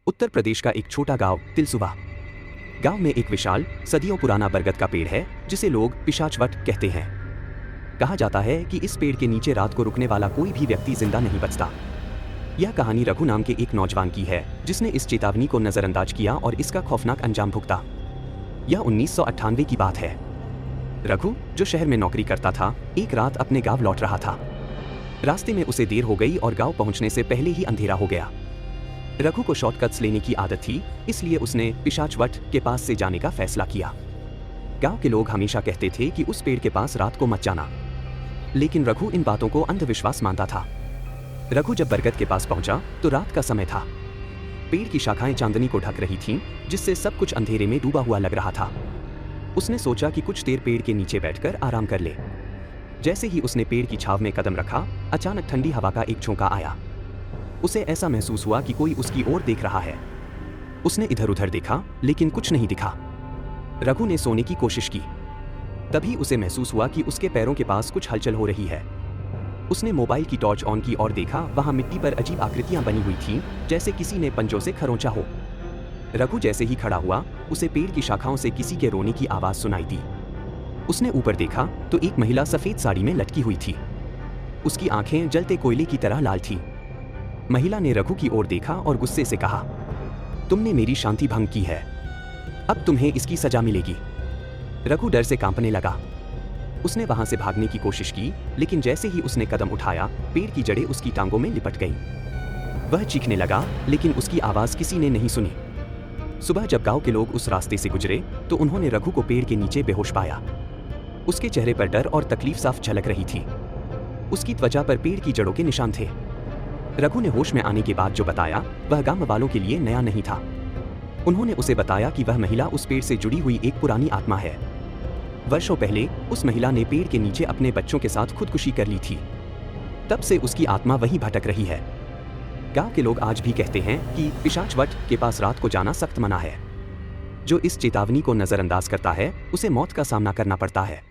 उत्तर प्रदेश का एक छोटा गांव तिलसुबा। गांव में एक विशाल सदियों पुराना बरगद का पेड़ है जिसे लोग पिशाचवट कहते हैं। कहा जाता है कि इस पेड़ के नीचे रात को रुकने वाला कोई भी व्यक्ति जिंदा नहीं बचता। यह कहानी रघु नाम के एक नौजवान की है जिसने इस चेतावनी को नजरअंदाज किया और इसका खौफनाक अंजाम भुगता। यह 1998 की बात है। रघु, जो शहर में नौकरी करता था, एक रात अपने गांव लौट रहा था। रास्ते में उसे देर हो गई और गांव पहुंचने से पहले ही अंधेरा हो गया। रघु को शॉर्टकट्स लेने की आदत थी, इसलिए उसने पिशाचवट के पास से जाने का फैसला किया। गांव के लोग हमेशा कहते थे कि उस पेड़ के पास रात को मत जाना, लेकिन रघु इन बातों को अंधविश्वास मानता था। रघु जब बरगद के पास पहुंचा तो रात का समय था। पेड़ की शाखाएं चांदनी को ढक रही थीं, जिससे सब कुछ अंधेरे में डूबा हुआ लग रहा था। उसने सोचा कि कुछ देर पेड़ के नीचे बैठकर आराम कर ले। जैसे ही उसने पेड़ की छाव में कदम रखा, अचानक ठंडी हवा का एक झोंका आया। उसे ऐसा महसूस हुआ कि कोई उसकी ओर देख रहा है। उसने इधर उधर देखा, लेकिन कुछ नहीं दिखा। रघु ने सोने की कोशिश की। तभी उसे महसूस हुआ कि उसके पैरों के पास कुछ हलचल हो रही है। उसने मोबाइल की टॉर्च ऑन की और देखा, वहां मिट्टी पर अजीब आकृतियां बनी हुई थीं, जैसे किसी ने पंजों से खरोंचा हो। रघु जैसे ही खड़ा हुआ, उसे पेड़ की शाखाओं से किसी के रोने की आवाज सुनाई दी। उसने ऊपर देखा तो एक महिला सफेद साड़ी में लटकी हुई थी। उसकी आंखें जलते कोयले की तरह लाल थीं। महिला ने रघु की ओर देखा और गुस्से से कहा, तुमने मेरी शांति भंग की है, अब तुम्हें इसकी सजा मिलेगी। रघु डर से कांपने लगा। उसने वहां से भागने की कोशिश की, लेकिन जैसे ही उसने कदम उठाया, पेड़ की जड़ें उसकी टांगों में लिपट गईं। वह चीखने लगा, लेकिन उसकी आवाज किसी ने नहीं सुनी। सुबह जब गांव के लोग उस रास्ते से गुजरे तो उन्होंने रघु को पेड़ के नीचे बेहोश पाया। उसके चेहरे पर डर और तकलीफ साफ झलक रही थी। उसकी त्वचा पर पेड़ की जड़ों के निशान थे। रघु ने होश में आने के बाद जो बताया, वह गांव वालों के लिए नया नहीं था। उन्होंने उसे बताया कि वह महिला उस पेड़ से जुड़ी हुई एक पुरानी आत्मा है। वर्षों पहले उस महिला ने पेड़ के नीचे अपने बच्चों के साथ खुदकुशी कर ली थी। तब से उसकी आत्मा वहीं भटक रही है। गांव के लोग आज भी कहते हैं कि पिशाचवट के पास रात को जाना सख्त मना है। जो इस चेतावनी को नजरअंदाज करता है, उसे मौत का सामना करना पड़ता है।